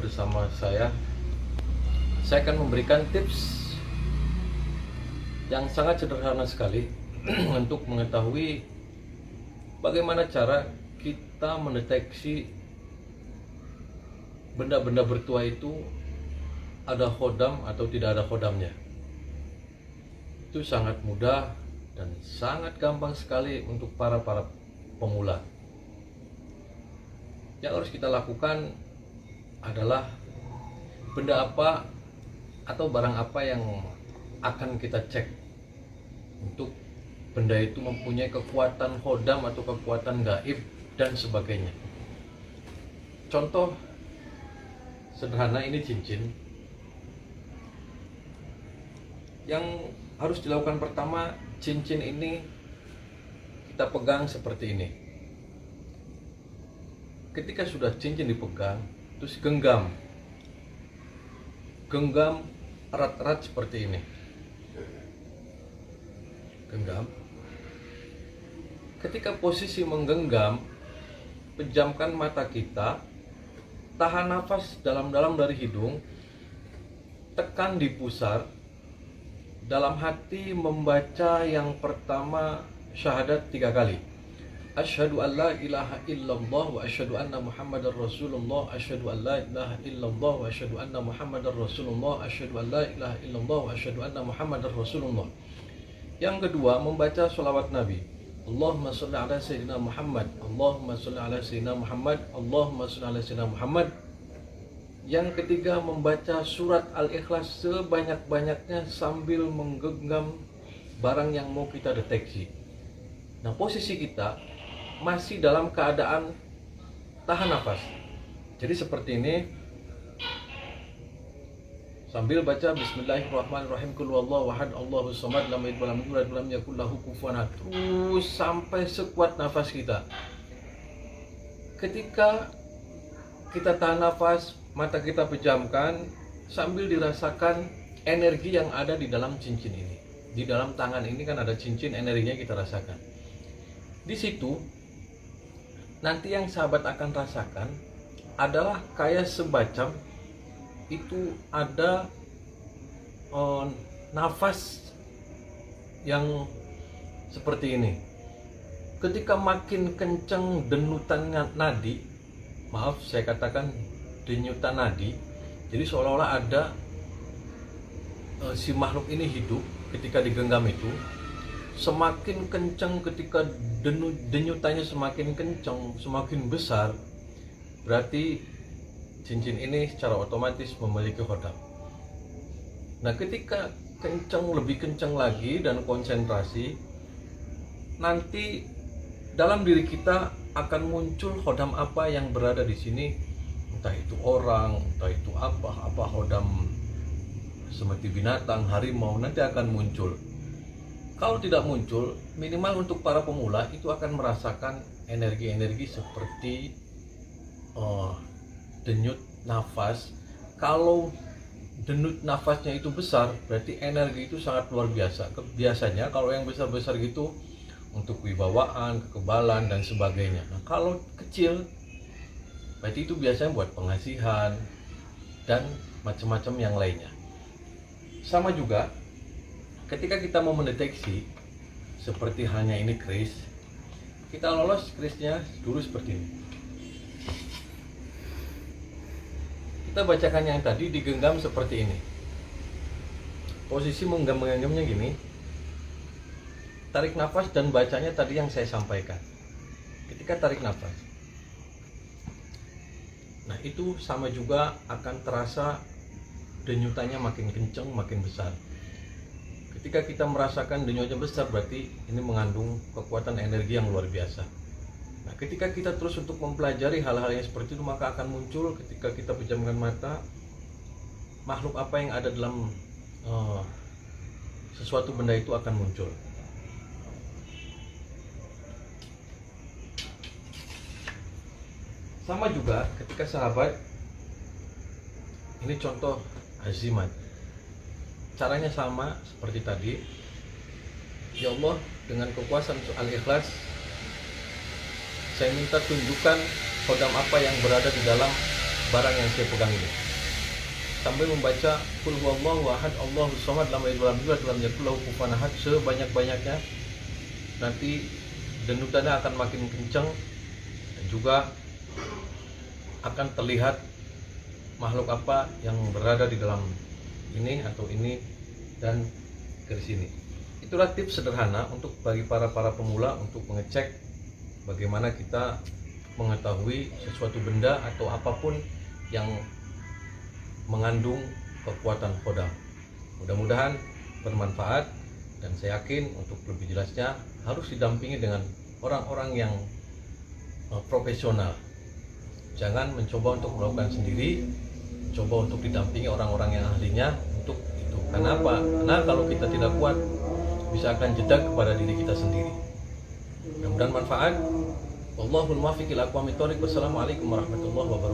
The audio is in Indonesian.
bersama saya akan memberikan tips yang sangat sederhana sekali untuk mengetahui bagaimana cara kita mendeteksi benda-benda bertuah itu ada khodam atau tidak ada khodamnya. Itu sangat mudah dan sangat gampang sekali untuk para pemula. Yang harus kita lakukan adalah benda apa atau barang apa yang akan kita cek untuk benda itu mempunyai kekuatan khodam atau kekuatan gaib dan sebagainya. Contoh sederhana, ini cincin. Yang harus dilakukan pertama, cincin ini kita pegang seperti ini. Ketika sudah cincin dipegang, terus genggam erat-erat seperti ini. Genggam. Ketika posisi menggenggam, pejamkan mata kita, tahan nafas dalam-dalam dari hidung, tekan di pusar, dalam hati membaca yang pertama syahadat 3 kali. Asyhadu an la ilaha illallah wa asyhadu anna muhammadar rasulullah, asyhadu an la ilaha illallah wa asyhadu anna muhammadar rasulullah, asyhadu an la ilaha illallah wa asyhadu anna muhammadar rasulullah. Yang kedua, membaca sholawat Nabi. Allahumma sholli ala sayyidina Muhammad, Allahumma sholli ala sayyidina Muhammad, Allahumma sholli ala sayyidina Muhammad. Yang ketiga, membaca surat Al-Ikhlas sebanyak-banyaknya sambil menggenggam barang yang mau kita deteksi. Nah, posisi kita masih dalam keadaan tahan nafas. Jadi seperti ini, sambil baca Bismillahirrahmanirrahim, Qul huwallahu ahad, Allahus samad, lam yalid walam yulad walam yakul lahu kufuwan ahad, terus sampai sekuat nafas kita. Ketika kita tahan nafas, mata kita pejamkan sambil dirasakan energi yang ada di dalam cincin ini. Di dalam tangan ini kan ada cincin, energinya kita rasakan. Di situ nanti yang sahabat akan rasakan adalah kayak semacam itu ada nafas yang seperti ini. Ketika makin kencang denyutan nadi, maaf saya katakan denyutan nadi, jadi seolah-olah ada si makhluk ini hidup ketika digenggam itu. Semakin kencang ketika denyutannya semakin kencang, semakin besar, berarti cincin ini secara otomatis memiliki khodam. Nah, ketika lebih kencang lagi dan konsentrasi, nanti dalam diri kita akan muncul khodam apa yang berada di sini, entah itu orang, entah itu apa khodam seperti binatang, harimau, nanti akan muncul. Kalau tidak muncul, minimal untuk para pemula itu akan merasakan energi-energi seperti denyut nafas. Kalau denyut nafasnya itu besar, berarti energi itu sangat luar biasa. Biasanya kalau yang besar-besar gitu untuk wibawaan, kekebalan dan sebagainya. Nah, kalau kecil, berarti itu biasanya buat pengasihan dan macam-macam yang lainnya. Sama juga ketika kita mau mendeteksi, seperti halnya ini kris, kita lolos krisnya dulu seperti ini. Kita bacakan yang tadi, digenggam seperti ini. Posisi menggenggamnya gini. Tarik nafas dan bacanya tadi yang saya sampaikan. Ketika tarik nafas, nah itu sama juga akan terasa denyutannya makin kencang, makin besar. Ketika kita merasakan denyutnya besar, berarti ini mengandung kekuatan energi yang luar biasa. Nah, ketika kita terus untuk mempelajari hal-hal yang seperti itu, maka akan muncul ketika kita pejamkan mata, makhluk apa yang ada dalam sesuatu benda itu akan muncul. Sama juga ketika sahabat, ini contoh azimat. Caranya sama seperti tadi. Ya Allah, dengan kekuasaan Al-Ikhlas, saya minta tunjukkan khodam apa yang berada di dalam barang yang saya pegang ini. Sambil membaca Qul huwallahu ahad, Allahus samad, lam yalid walam yulad, walam yakul lahu kufuwan ahad sebanyak-banyaknya. Nanti denutannya akan makin kencang dan juga akan terlihat makhluk apa yang berada di dalam ini atau ini dan garis ini. Itulah tips sederhana untuk bagi para pemula untuk mengecek bagaimana kita mengetahui sesuatu benda atau apapun yang mengandung kekuatan kodam. Mudah-mudahan bermanfaat, dan saya yakin untuk lebih jelasnya harus didampingi dengan orang-orang yang profesional. Jangan mencoba untuk melakukan sendiri, coba untuk didampingi orang-orang yang ahlinya untuk itu. Karena apa? Karena kalau kita tidak kuat, bisa akan jeda kepada diri kita sendiri. Mudah-mudahan manfaat. Wallahul muwaffiq ila aqwamit thoriq. Wassalamualaikum warahmatullahi wabarakatuh.